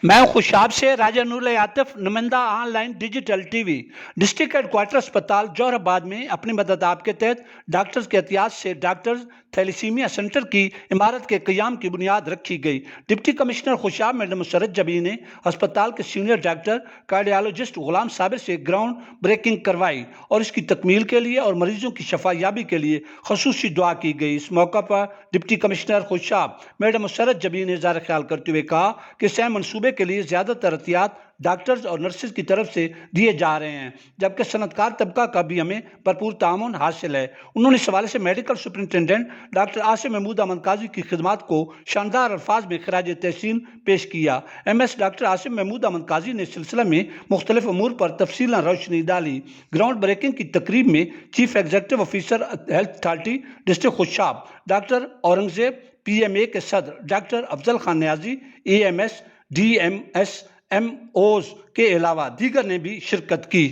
मैं खुशाब से राजा नूर आतिफ नुमाइंदा online digital TV district headquarter अस्पताल जौहराबाद में अपनी मदद आपके तहत डॉक्टर्स के एहतियात से डॉक्टर्स थैलीसीमिया सेंटर की इमारत के क़याम की बुनियाद रखी गई। Deputy commissioner Khushab madam Musarrat जबी ने अस्पताल के सीनियर डॉक्टर कार्डियोलॉजिस्ट गुलाम साबिर से ग्राउंड ब्रेकिंग करवाई और इसकी तकमील के लिए और मरीजों की शफायाबी के लिए खसूसी दुआ की गई। इस मौका पर deputy commissioner Khushab madam Musarrat जबी ने इज़हार ख्याल करते हुए कहा कि सह मनसूबे के लिए ज़्यादातर एहतियात डॉक्टर्स और नर्सेज की तरफ से दिए जा रहे हैं, जबकि सनतकार तबका का भी हमें भरपूर ताउन हासिल है। उन्होंने इस हवाले से medical superintendent doctor Asim Mahmood Ahmad Qazi की खिदमात को शानदार अल्फाज में खराज तहसीन पेश किया। MS डॉक्टर आसिम महमूद अहमद काजी ने इस सिलसिले में मुख्तलिफ अमूर पर तफसीलन रोशनी डाली। ग्राउंड ब्रेकिंग की तकरीब में chief executive officer health authority district Khushab doctor Aurangzeb, PMA के सदर doctor Afzal Khan Niazi, AMS, DMS, MOs के अलावा दीगर ने भी शिरकत की।